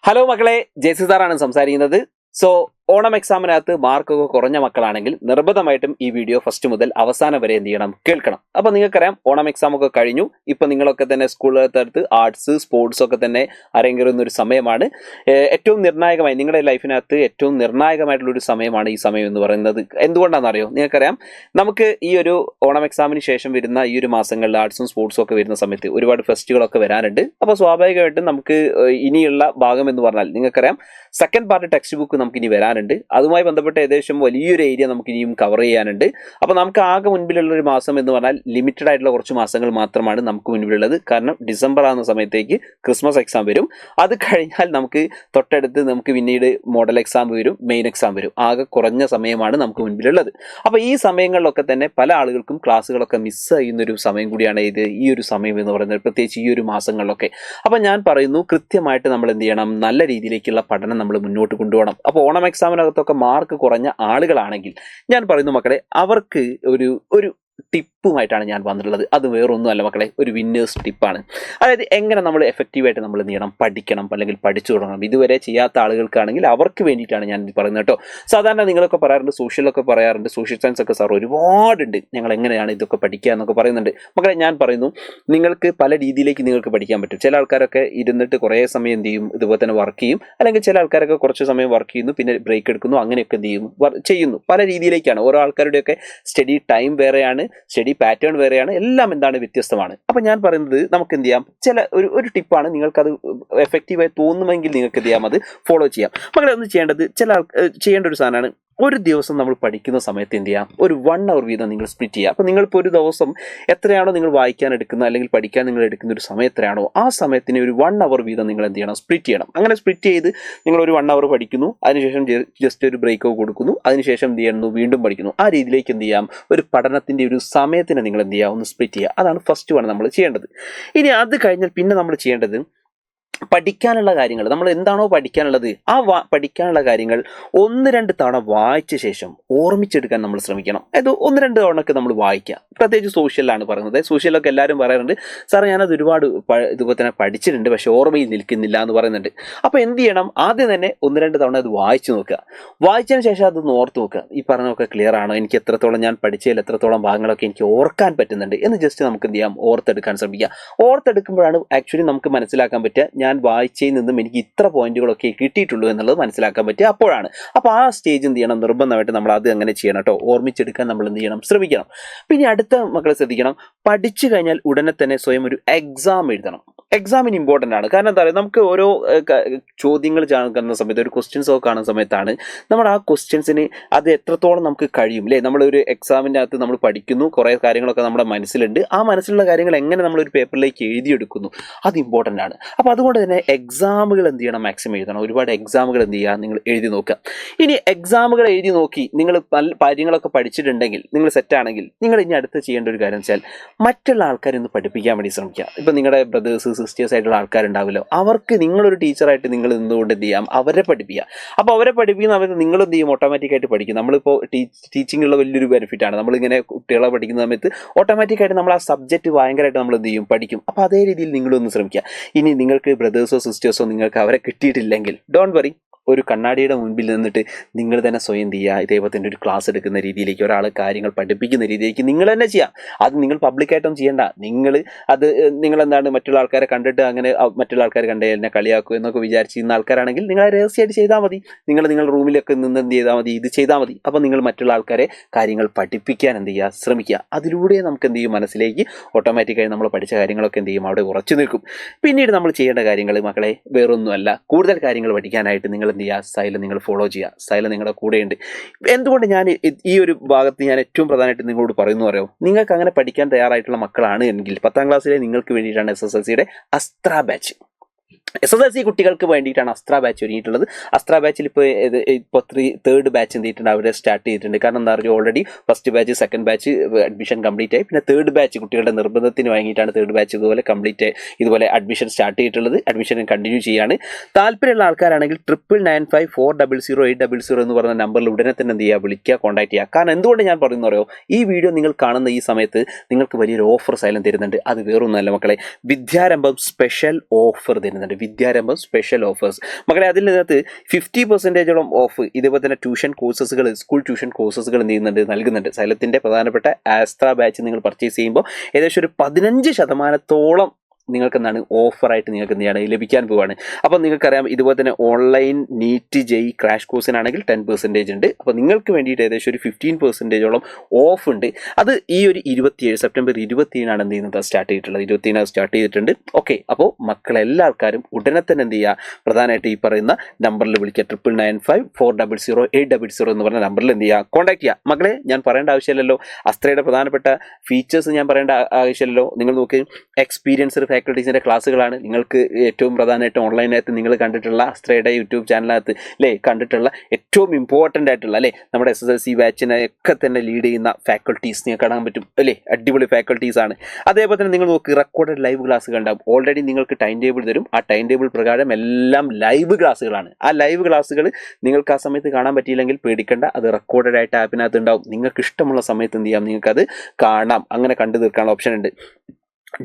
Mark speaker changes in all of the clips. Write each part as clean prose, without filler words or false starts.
Speaker 1: Hello മക്കളെ, ജെസി സാറാണ് സംസാരിക്കുന്നത്. ഓണം എക്സാമിനകത്ത് മാർക്കൊക്കെ കുറഞ്ഞ മക്കളാണെങ്കിൽ നിർബന്ധമായിട്ടും ഈ വീഡിയോ ഫസ്റ്റ് മുതൽ അവസാനം വരെ എന്ത് ചെയ്യണം, കേൾക്കണം. അപ്പോൾ നിങ്ങൾക്കറിയാം ഓണം എക്സാം ഒക്കെ കഴിഞ്ഞു. ഇപ്പം നിങ്ങളൊക്കെ തന്നെ സ്കൂളിനകത്ത് ആർട്സ് സ്പോർട്സ് ഒക്കെ തന്നെ അരങ്ങേറുന്ന ഒരു സമയമാണ്. ഏറ്റവും നിർണായകമായി നിങ്ങളുടെ ലൈഫിനകത്ത് ഏറ്റവും നിർണായകമായിട്ടുള്ളൊരു സമയമാണ് ഈ സമയം എന്ന് പറയുന്നത്. എന്തുകൊണ്ടാണെന്നറിയോ? നിങ്ങൾക്കറിയാം, നമുക്ക് ഈ ഒരു ഓണം എക്സാമിന് ശേഷം വരുന്ന ഈ ഒരു മാസങ്ങളിൽ ആർട്സും സ്പോർട്സും ഒക്കെ വരുന്ന സമയത്ത് ഒരുപാട് ഫെസ്റ്റുകളൊക്കെ വരാനുണ്ട്. അപ്പോൾ സ്വാഭാവികമായിട്ടും നമുക്ക് ഇനിയുള്ള ഭാഗം എന്ന് പറഞ്ഞാൽ നിങ്ങൾക്കറിയാം സെക്കൻഡ് പാർട്ട് ടെക്സ്റ്റ് ബുക്ക് നമുക്ക് ഇനി വരാനുണ്ട്. അതുമായി ബന്ധപ്പെട്ട ഏകദേശം വലിയൊരു ഏരിയ നമുക്ക് ഇനിയും കവർ ചെയ്യാനുണ്ട്. അപ്പോൾ നമുക്ക് ആകെ മുൻപിലുള്ള ഒരു മാസം എന്ന് പറഞ്ഞാൽ ലിമിറ്റഡ് ആയിട്ടുള്ള കുറച്ച് മാസങ്ങൾ മാത്രമാണ് നമുക്ക് മുൻപിലുള്ളത്. കാരണം ഡിസംബർ ആകുന്ന സമയത്തേക്ക് ക്രിസ്മസ് എക്സാം വരും. അത് കഴിഞ്ഞാൽ നമുക്ക് തൊട്ടടുത്ത് നമുക്ക് പിന്നീട് മോഡൽ എക്സാം വരും, മെയിൻ എക്സാം വരും. ആകെ കുറഞ്ഞ സമയമാണ് നമുക്ക് മുൻപിലുള്ളത്. അപ്പോൾ ഈ സമയങ്ങളിലൊക്കെ തന്നെ പല ആളുകൾക്കും ക്ലാസ്സുകളൊക്കെ മിസ് ചെയ്യുന്നൊരു സമയം കൂടിയാണ് ഈ ഒരു സമയം എന്ന് പറയുന്നത്, പ്രത്യേകിച്ച് ഈ ഒരു മാസങ്ങളിലൊക്കെ. അപ്പോൾ ഞാൻ പറയുന്നു, കൃത്യമായിട്ട് നമ്മൾ എന്ത് ചെയ്യണം, നല്ല രീതിയിലേക്കുള്ള പഠനം നമ്മൾ മുന്നോട്ട് കൊണ്ടുപോകണം. അപ്പോൾ ഓണം എക്സാമിനകത്തൊക്കെ മാർക്ക് കുറഞ്ഞ ആളുകളാണെങ്കിൽ ഞാൻ പറയുന്നു മക്കളെ, അവർക്ക് ഒരു ടിപ്പുമായിട്ടാണ് ഞാൻ വന്നിട്ടുള്ളത്. അത് വേറൊന്നുമല്ല മക്കളെ, ഒരു വിന്നേഴ്സ് ടിപ്പാണ്. അതായത് എങ്ങനെ നമ്മൾ എഫക്റ്റീവായിട്ട് നമ്മൾ എന്ത് ചെയ്യണം, പഠിക്കണം, അല്ലെങ്കിൽ പഠിച്ചു തുടങ്ങണം. ഇതുവരെ ചെയ്യാത്ത ആളുകൾക്കാണെങ്കിൽ അവർക്ക് വേണ്ടിയിട്ടാണ് ഞാൻ പറയുന്നത് കേട്ടോ. സാധാരണ നിങ്ങളൊക്കെ പറയാറുണ്ട്, സോഷ്യലൊക്കെ പറയാറുണ്ട്, സോഷ്യൽ സയൻസ് ഒക്കെ സാർ ഒരുപാടുണ്ട്, ഞങ്ങൾ എങ്ങനെയാണ് ഇതൊക്കെ പഠിക്കുക എന്നൊക്കെ പറയുന്നുണ്ട്. മക്കളെ ഞാൻ പറയുന്നു, നിങ്ങൾക്ക് പല രീതിയിലേക്ക് നിങ്ങൾക്ക് പഠിക്കാൻ പറ്റും. ചില ആൾക്കാരൊക്കെ ഇരുന്നിട്ട് കുറേ സമയം എന്ത് ചെയ്യും, ഇതുപോലെ തന്നെ വർക്ക് ചെയ്യും. അല്ലെങ്കിൽ ചില ആൾക്കാരൊക്കെ കുറച്ച് സമയം വർക്ക് ചെയ്യുന്നു, പിന്നെ ബ്രേക്ക് എടുക്കുന്നു, അങ്ങനെയൊക്കെ എന്ത് ചെയ്യും, ചെയ്യുന്നു. പല രീതിയിലേക്കാണ്. ഓരോ ആൾക്കാരുടെയൊക്കെ സ്റ്റഡി ടൈം വേറെയാണ്, സ്റ്റഡി പാറ്റേൺ വേറെയാണ്, എല്ലാം എന്താണ് വ്യത്യസ്തമാണ്. അപ്പം ഞാൻ പറയുന്നത്, നമുക്ക് എന്ത് ചെയ്യാം, ഒരു ടിപ്പാണ്. നിങ്ങൾക്കത് എഫക്റ്റീവായി തോന്നുമെങ്കിൽ നിങ്ങൾക്ക് എന്ത് ചെയ്യാം, അത് ഫോളോ ചെയ്യാം. മക്കളെ ഒന്ന് ചെയ്യേണ്ടത്, ചെയ്യേണ്ട ഒരു സാധനമാണ്, ഒരു ദിവസം നമ്മൾ പഠിക്കുന്ന സമയത്ത് എന്ത് ചെയ്യാം, ഒരു 1 hour വീതം നിങ്ങൾ സ്പ്ലിറ്റ് ചെയ്യുക. അപ്പോൾ നിങ്ങളിപ്പോൾ ഒരു ദിവസം എത്രയാണോ നിങ്ങൾ വായിക്കാൻ എടുക്കുന്നത് അല്ലെങ്കിൽ പഠിക്കാൻ നിങ്ങൾ എടുക്കുന്ന ഒരു സമയം എത്രയാണോ, ആ സമയത്തിന് ഒരു 1 hour വീതം നിങ്ങൾ എന്ത് ചെയ്യണം, സ്പ്ലിറ്റ് ചെയ്യണം. അങ്ങനെ സ്പ്ലിറ്റ് ചെയ്ത് നിങ്ങൾ ഒരു 1 hour പഠിക്കുന്നു, അതിനുശേഷം ജസ്റ്റ് ഒരു ബ്രേക്ക് കൊടുക്കുന്നു, അതിനുശേഷം എന്ത് ചെയ്യുന്നു, വീണ്ടും പഠിക്കുന്നു. ആ രീതിയിലേക്ക് എന്ത് ചെയ്യാം, ഒരു പഠനത്തിൻ്റെ ഒരു സമയത്തിന് നിങ്ങൾ എന്ത് ചെയ്യുക, ഒന്ന് സ്പ്ലിറ്റ് ചെയ്യുക. അതാണ് ഫസ്റ്റ് വൺ നമ്മൾ ചെയ്യേണ്ടത്. ഇനി അത് കഴിഞ്ഞാൽ പിന്നെ നമ്മൾ ചെയ്യേണ്ടത്, പഠിക്കാനുള്ള കാര്യങ്ങൾ, നമ്മൾ എന്താണോ പഠിക്കാനുള്ളത് ആ പഠിക്കാനുള്ള കാര്യങ്ങൾ 1-2 തവണ വായിച്ച ശേഷം ഓർമ്മിച്ചെടുക്കാൻ നമ്മൾ ശ്രമിക്കണം. അതായത് 1-2 തവണയൊക്കെ നമ്മൾ വായിക്കുക. പ്രത്യേകിച്ച് സോഷ്യലാണ് പറയുന്നത്. സോഷ്യലൊക്കെ എല്ലാവരും പറയാറുണ്ട്, സാറേ ഞാനത് ഒരുപാട് ഇതുപോലെ തന്നെ പഠിച്ചിട്ടുണ്ട്, പക്ഷേ ഓർമ്മയിൽ നിൽക്കുന്നില്ല എന്ന് പറയുന്നുണ്ട്. അപ്പോൾ എന്ത് ചെയ്യണം, ആദ്യം തന്നെ 1-2 തവണ അത് വായിച്ചു നോക്കുക. വായിച്ചതിന് ശേഷം അതൊന്ന് ഓർത്ത് നോക്കുക. ഈ പറഞ്ഞതൊക്കെ ക്ലിയർ ആണോ, എനിക്ക് എത്രത്തോളം ഞാൻ പഠിച്ചതിൽ എത്രത്തോളം ഭാഗങ്ങളൊക്കെ എനിക്ക് ഓർക്കാൻ പറ്റുന്നുണ്ട് എന്ന് ജസ്റ്റ് നമുക്ക് എന്ത് ചെയ്യാം, ഓർത്തെടുക്കാൻ ശ്രമിക്കുക. ഓർത്തെടുക്കുമ്പോഴാണ് ആക്ച്വലി നമുക്ക് മനസ്സിലാക്കാൻ പറ്റുക, ഞാൻ വായിച്ചതിൽ നിന്നും എനിക്ക് ഇത്ര പോയിന്റുകളൊക്കെ കിട്ടിയിട്ടുള്ളൂ എന്നുള്ളത് മനസ്സിലാക്കാൻ പറ്റുക അപ്പോഴാണ്. അപ്പോൾ ആ സ്റ്റേജ് എന്ത് ചെയ്യണം, നിർബന്ധമായിട്ട് നമ്മൾ അത് അങ്ങനെ ചെയ്യണം കേട്ടോ. ഓർമ്മിച്ചെടുക്കാൻ നമ്മൾ എന്ത് ചെയ്യണം, ശ്രമിക്കണം. പിന്നെ അടുത്ത മക്കളെ ശ്രദ്ധിക്കണം, പഠിച്ചു കഴിഞ്ഞാൽ ഉടനെ തന്നെ സ്വയം ഒരു എക്സാം എഴുതണം. എക്സാമിന് ഇമ്പോർട്ടൻ്റ് ആണ്. കാരണം എന്താ പറയുക, നമുക്ക് ഓരോ ചോദ്യങ്ങൾ കാണുന്ന സമയത്ത്, ഒരു ക്വസ്റ്റ്യൻസ് ഒക്കെ കാണുന്ന സമയത്താണ് നമ്മൾ ആ ക്വസ്റ്റ്യൻസിന് അത് എത്രത്തോളം നമുക്ക് കഴിയും അല്ലേ. നമ്മളൊരു എക്സാമിൻ്റെ അകത്ത് നമ്മൾ പഠിക്കുന്നു, കുറേ കാര്യങ്ങളൊക്കെ നമ്മുടെ മനസ്സിലുണ്ട്. ആ മനസ്സിലുള്ള കാര്യങ്ങൾ എങ്ങനെ നമ്മളൊരു പേപ്പറിലേക്ക് എഴുതിയെടുക്കുന്നു, അത് ഇമ്പോർട്ടൻ്റ് ആണ്. അപ്പോൾ അതുകൊണ്ട് തന്നെ എക്സാമുകൾ എന്ത് ചെയ്യണം, മാക്സിമം എഴുതണം. ഒരുപാട് എക്സാമുകൾ എന്ത് ചെയ്യുക, നിങ്ങൾ എഴുതി നോക്കുക. ഇനി എക്സാമുകൾ എഴുതി നോക്കി നിങ്ങൾ പല കാര്യങ്ങളൊക്കെ പഠിച്ചിട്ടുണ്ടെങ്കിൽ, നിങ്ങൾ സെറ്റാണെങ്കിൽ, നിങ്ങൾ ഇനി അടുത്ത് ചെയ്യേണ്ട ഒരു കാര്യം വെച്ചാൽ, മറ്റുള്ള ആൾക്കാരെ ഒന്ന് പഠിപ്പിക്കാൻ വേണ്ടി ശ്രമിക്കുക. ഇപ്പം നിങ്ങളുടെ ബ്രദേഴ്സ് സിസ്റ്റേഴ്സ് ആയിട്ടുള്ള ആൾക്കാരുണ്ടാവില്ലോ, അവർക്ക് നിങ്ങളൊരു ടീച്ചറായിട്ട് നിങ്ങൾ നിന്നുകൊണ്ട് എന്ത് ചെയ്യാം, അവരെ പഠിപ്പിക്കുക. അപ്പോൾ അവരെ പഠിപ്പിക്കുന്ന സമയത്ത് നിങ്ങൾ എന്ത് ചെയ്യും, ഓട്ടോമാറ്റിക്കായിട്ട് പഠിക്കും. നമ്മളിപ്പോൾ ടീച്ചിങ്ങുള്ള വലിയൊരു ബെനിഫിറ്റാണ്. നമ്മളിങ്ങനെ കുട്ടികളെ പഠിക്കുന്ന സമയത്ത് ഓട്ടോമാറ്റിക്കായിട്ട് നമ്മൾ ആ സബ്ജക്റ്റ് ഭയങ്കരമായിട്ട് നമ്മൾ എന്ത് ചെയ്യും, പഠിക്കും. അപ്പോൾ അതേ രീതിയിൽ നിങ്ങളൊന്ന് ശ്രമിക്കുക. ഇനി നിങ്ങൾക്ക് ബ്രദേഴ്സോ സിസ്റ്റേഴ്സോ നിങ്ങൾക്ക് അവരെ കിട്ടിയിട്ടില്ലെങ്കിൽ, ഡോണ്ട് വറി, ഒരു കണ്ണാടിയുടെ മുൻപിൽ നിന്നിട്ട് നിങ്ങൾ തന്നെ സ്വയം ചെയ്യുക. ഇതേപോലെ തന്നെ ഒരു ക്ലാസ് എടുക്കുന്ന രീതിയിലേക്ക്, ഒരാൾ കാര്യങ്ങൾ പഠിപ്പിക്കുന്ന രീതിയിലേക്ക് നിങ്ങൾ തന്നെ ചെയ്യാം. അത് നിങ്ങൾ പബ്ലിക്കായിട്ടൊന്നും ചെയ്യേണ്ട. നിങ്ങളെന്താണ് മറ്റുള്ള ആൾക്കാരെ കണ്ടിട്ട് അങ്ങനെ മറ്റുള്ള ആൾക്കാർ കണ്ടേ എന്നെ കളിയാക്കും എന്നൊക്കെ വിചാരിച്ചിരുന്ന ആൾക്കാരാണെങ്കിൽ നിങ്ങൾ രഹസ്യമായിട്ട് ചെയ്താൽ മതി. നിങ്ങളുടെ റൂമിലൊക്കെ നിന്ന് എന്ത് ചെയ്താൽ മതി, ഇത് ചെയ്താൽ മതി. അപ്പോൾ നിങ്ങൾ മറ്റുള്ള ആൾക്കാരെ കാര്യങ്ങൾ പഠിപ്പിക്കാൻ എന്ത് ചെയ്യുക, ശ്രമിക്കുക. അതിലൂടെ നമുക്ക് എന്ത് ചെയ്യും, മനസ്സിലേക്ക് ഓട്ടോമാറ്റിക്കായി നമ്മൾ പഠിച്ച കാര്യങ്ങളൊക്കെ എന്ത് ചെയ്യും, അവിടെ ഉറച്ചു നിൽക്കും. പിന്നീട് നമ്മൾ ചെയ്യേണ്ട കാര്യങ്ങൾ മക്കളെ വേറൊന്നുമല്ല, കൂടുതൽ കാര്യങ്ങൾ പഠിക്കാനായിട്ട് നിങ്ങൾ എന്ത് ചെയ്യുക, സ്റ്റൈൽ നിങ്ങൾ ഫോളോ ചെയ്യുക. സ്റ്റൈൽ നിങ്ങളുടെ കൂടെയുണ്ട്. എന്തുകൊണ്ട് ഞാൻ ഈ ഒരു ഭാഗത്ത് ഞാൻ ഏറ്റവും പ്രധാനമായിട്ട് നിങ്ങളോട് പറയുന്നു അറിയോ, നിങ്ങൾക്ക് അങ്ങനെ പഠിക്കാൻ തയ്യാറായിട്ടുള്ള മക്കളാണ് എങ്കിൽ 10ാം ക്ലാസ്സിലെ നിങ്ങൾക്ക് വേണ്ടിയിട്ടാണ് SSLCയുടെ അസ്ത്ര ബാച്ച്. SSLC കുട്ടികൾക്ക് വേണ്ടിയിട്ടാണ് അസ്ത്ര ബാച്ച് ഒരുങ്ങിയിട്ടുള്ളത്. അസ്ത്ര ബാച്ചിൽ ഇപ്പോൾ 3rd ബാച്ച് എന്തിട്ടുണ്ട്, അവരെ സ്റ്റാർട്ട് ചെയ്തിട്ടുണ്ട്. കാരണം എന്താ പറയുക, already first batch second batch admission complete ആയി. പിന്നെ 3rd ബാച്ച് കുട്ടികളുടെ നിർബന്ധത്തിന് വാങ്ങിയിട്ടാണ് 3rd ബാച്ച് ഇതുപോലെ അഡ്മിഷൻ സ്റ്റാർട്ട് ചെയ്തിട്ടുള്ളത്. അഡ്മിഷൻ കണ്ടിന്യൂ ചെയ്യാണ്. താല്പര്യമുള്ള ആൾക്കാരാണെങ്കിൽ 9994008000 എന്ന് പറയുന്ന നമ്പറിൽ ഉടനെ തന്നെ എന്ത് ചെയ്യുക, വിളിക്കുക, കോൺടാക്ട് ചെയ്യുക. കാരണം എന്തുകൊണ്ട് ഞാൻ പറയുന്നു അറിയോ, ഈ വീഡിയോ നിങ്ങൾ കാണുന്ന ഈ സമയത്ത് നിങ്ങൾക്ക് വലിയൊരു ഓഫർ സൈലം തരുന്നുണ്ട്. അത് വേറൊന്നുമല്ല മക്കളെ, വിദ്യാരംഭം സ്പെഷ്യൽ ഓഫർ തരുന്നുണ്ട്. വിദ്യാരംഭം സ്പെഷ്യൽ ഓഫേഴ്സ്. മക്കളെ അതിനകത്ത് 50% ഓഫ് ഇതേപോലെ തന്നെ ട്യൂഷൻ കോഴ്സസുകൾ, സ്കൂൾ ട്യൂഷൻ കോഴ്സസുകൾ നൽകുന്നുണ്ട്. സൈലത്തിൻ്റെ പ്രധാനപ്പെട്ട ആസ്ത്ര ബാച്ച് നിങ്ങൾ പർച്ചേസ് ചെയ്യുമ്പോൾ ഏകദേശം ഒരു 15% നിങ്ങൾക്ക് എന്താണ് ഓഫറായിട്ട് നിങ്ങൾക്ക് എന്ത് ചെയ്യാണ് ലഭിക്കാൻ പോവുകയാണ്. അപ്പോൾ നിങ്ങൾക്കറിയാം ഇതുപോലെ തന്നെ ഓൺലൈൻ നീറ്റ് ജെഇ ക്രാഷ് കോഴ്സിനാണെങ്കിൽ 10% ഉണ്ട്. അപ്പോൾ നിങ്ങൾക്ക് വേണ്ടിയിട്ട് ഏകദേശം ഒരു 15% ഓഫ് ഉണ്ട്. അത് ഈ ഒരു 27 സെപ്റ്റംബർ 27 എന്ത് ചെയ്യുന്നത് സ്റ്റാർട്ട് ചെയ്തിട്ടുള്ളത്, 27 സ്റ്റാർട്ട് ചെയ്തിട്ടുണ്ട്. ഓക്കെ, അപ്പോൾ മക്കളെല്ലാ ആൾക്കാരും ഉടനെ തന്നെ എന്ത് ചെയ്യുക, പ്രധാനമായിട്ട് ഈ പറയുന്ന നമ്പറിൽ വിളിക്കുക, 9995400800 എന്ന് പറഞ്ഞ നമ്പറിൽ എന്ത് ചെയ്യുക, കോൺടാക്ട് ചെയ്യുക. മക്കളെ ഞാൻ പറയേണ്ട ആവശ്യമില്ലല്ലോ, അസ്ത്രയുടെ പ്രധാനപ്പെട്ട ഫീച്ചേഴ്സ് ഞാൻ പറയേണ്ട ആവശ്യമില്ലല്ലോ. നിങ്ങൾ നോക്ക്, എക്സ്പീരിയൻസ്ഡ് ഫാക്കൽറ്റീസിൻ്റെ ക്ലാസ്സുകളാണ് നിങ്ങൾക്ക് ഏറ്റവും പ്രധാനമായിട്ട് ഓൺലൈനായിട്ട് നിങ്ങൾ കണ്ടിട്ടുള്ള അസ്ത്രയുടെ യൂട്യൂബ് ചാനലിനകത്ത് അല്ലേ കണ്ടിട്ടുള്ള ഏറ്റവും ഇമ്പോർട്ടൻ്റ് ആയിട്ടുള്ള അല്ലേ നമ്മുടെ SSLC ബാച്ചിനെ ഒക്കെ തന്നെ ലീഡ് ചെയ്യുന്ന ഫാക്കൽറ്റീസ് നിങ്ങൾക്ക് കാണാൻ പറ്റും അല്ലേ, അടിപൊളി ഫാക്കൽറ്റീസ് ആണ്. അതേപോലെ തന്നെ നിങ്ങൾ നോക്ക്, റെക്കോർഡഡ് ലൈവ് ക്ലാസ്സുകൾ ഉണ്ടാവും. ഓൾറെഡി നിങ്ങൾക്ക് ടൈം ടേബിൾ തരും. ആ ടൈം ടേബിൾ പ്രകാരം എല്ലാം ലൈവ് ക്ലാസ്സുകളാണ്. ആ ലൈവ് ക്ലാസ്സുകൾ നിങ്ങൾക്ക് ആ സമയത്ത് കാണാൻ പറ്റിയില്ലെങ്കിൽ പേടിക്കേണ്ട, അത് റെക്കോർഡഡ് ആയിട്ട് ആപ്പിനകത്ത് ഉണ്ടാവും. നിങ്ങൾക്ക് ഇഷ്ടമുള്ള സമയത്ത് എന്ത് ചെയ്യാം, നിങ്ങൾക്കത് കാണാം, അങ്ങനെ കണ്ടു തീർക്കാനുള്ള ഓപ്ഷൻ ഉണ്ട്.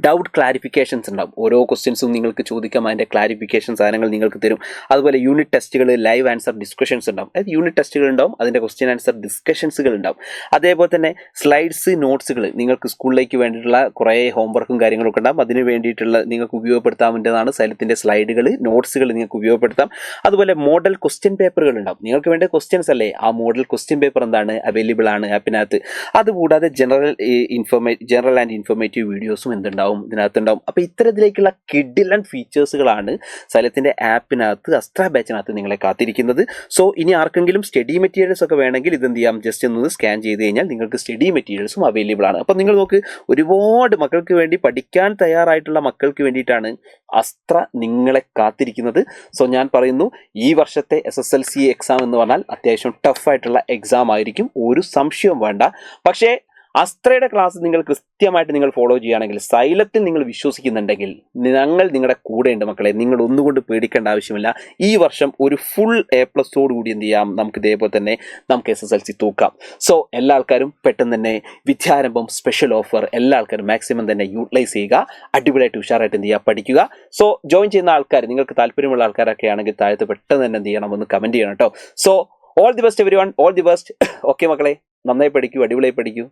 Speaker 1: ഡൗട്ട് ക്ലാരിഫിക്കേഷൻസ് ഉണ്ടാവും. ഓരോ ക്വസ്റ്റ്യൻസും നിങ്ങൾക്ക് ചോദിക്കാം, അതിൻ്റെ ക്ലാരിഫിക്കേഷൻ സാധനങ്ങൾ നിങ്ങൾക്ക് തരും. അതുപോലെ യൂണിറ്റ് ടെസ്റ്റുകൾ, ലൈവ് ആൻസർ ഡിസ്കഷൻസ് ഉണ്ടാവും. അതായത് യൂണിറ്റ് ടെസ്റ്റുകൾ ഉണ്ടാവും, അതിൻ്റെ ക്വസ്റ്റ്യൻ ആൻസർ ഡിസ്കഷൻസുകൾ ഉണ്ടാവും. അതേപോലെ തന്നെ സ്ലൈഡ്സ്, നോട്ട്സുകൾ, നിങ്ങൾക്ക് സ്കൂളിലേക്ക് വേണ്ടിയിട്ടുള്ള കുറേ ഹോംവർക്കും കാര്യങ്ങളൊക്കെ ഉണ്ടാവും. അതിന് വേണ്ടിയിട്ടുള്ള നിങ്ങൾക്ക് ഉപയോഗപ്പെടുത്താവുന്നതാണ് സൈലത്തിൻ്റെ സ്ലൈഡുകൾ, നോട്ട്സുകൾ നിങ്ങൾക്ക് ഉപയോഗപ്പെടുത്താം. അതുപോലെ മോഡൽ ക്വസ്റ്റ്യൻ പേപ്പറുകൾ ഉണ്ടാവും. നിങ്ങൾക്ക് വേണ്ട ക്വസ്റ്റ്യൻസ് അല്ലേ, ആ മോഡൽ ക്വസ്റ്റ്യൻ പേപ്പർ എന്താണ് അവൈലബിൾ ആണ് ആപ്പിനകത്ത്. അതുകൂടാതെ ജനറൽ ആൻഡ് ഇൻഫോർമേറ്റീവ് വീഡിയോസും എന്തുണ്ടാവും ഇതിനകത്തുണ്ടാവും. അപ്പോൾ ഇത്തരത്തിലേക്കുള്ള കിഡിലൻ ഫീച്ചേഴ്സുകളാണ് സൈലത്തിൻ്റെ ആപ്പിനകത്ത്, അസ്ത്ര ബാച്ചിനകത്ത് നിങ്ങളെ കാത്തിരിക്കുന്നത്. സോ ഇനി ആർക്കെങ്കിലും സ്റ്റഡി മെറ്റീരിയൽസ് ഒക്കെ വേണമെങ്കിൽ ഇതെന്ത് ചെയ്യാം, ജസ്റ്റ് ഒന്ന് സ്കാൻ ചെയ്ത് കഴിഞ്ഞാൽ നിങ്ങൾക്ക് സ്റ്റഡി മെറ്റീരിയൽസും അവൈലബിൾ ആണ്. അപ്പോൾ നിങ്ങൾ നോക്ക്, ഒരുപാട് മക്കൾക്ക് വേണ്ടി, പഠിക്കാൻ തയ്യാറായിട്ടുള്ള മക്കൾക്ക് വേണ്ടിയിട്ടാണ് അസ്ത്ര നിങ്ങളെ കാത്തിരിക്കുന്നത്. സോ ഞാൻ പറയുന്നു, ഈ വർഷത്തെ SSLC എക്സാം എന്ന് പറഞ്ഞാൽ അത്യാവശ്യം ടഫായിട്ടുള്ള എക്സാം ആയിരിക്കും, ഒരു സംശയവും വേണ്ട. പക്ഷേ അസ്ത്രയുടെ ക്ലാസ് നിങ്ങൾ കൃത്യമായിട്ട് നിങ്ങൾ ഫോളോ ചെയ്യുകയാണെങ്കിൽ, സൈലത്തിൽ നിങ്ങൾ വിശ്വസിക്കുന്നുണ്ടെങ്കിൽ, ഞങ്ങൾ നിങ്ങളുടെ കൂടെയുണ്ട് മക്കളെ. നിങ്ങൾ ഒന്നുകൊണ്ട് പേടിക്കേണ്ട ആവശ്യമില്ല. ഈ വർഷം ഒരു ഫുൾ A+ കൂടി എന്ത് ചെയ്യാം, നമുക്ക് ഇതേപോലെ തന്നെ നമുക്ക് SSLC തൂക്കാം. സോ എല്ലാ ആൾക്കാരും പെട്ടെന്ന് തന്നെ വിദ്യാരംഭം സ്പെഷ്യൽ ഓഫർ എല്ലാ ആൾക്കാരും മാക്സിമം തന്നെ യൂട്ടിലൈസ് ചെയ്യുക. അടിപൊളിയായിട്ട് ഉഷാറായിട്ട് എന്ത് ചെയ്യുക, പഠിക്കുക. സോ ജോയിൻ ചെയ്യുന്ന ആൾക്കാർ, നിങ്ങൾക്ക് താല്പര്യമുള്ള ആൾക്കാരൊക്കെ ആണെങ്കിൽ താഴത്ത് പെട്ടെന്ന് തന്നെ എന്ത് ചെയ്യണം, ഒന്ന് കമൻറ്റ് ചെയ്യണം കേട്ടോ. So all the best everyone, all the best. Okay മക്കളെ, നന്നായി പഠിക്കൂ, അടിപൊളിയായി പഠിക്കൂ.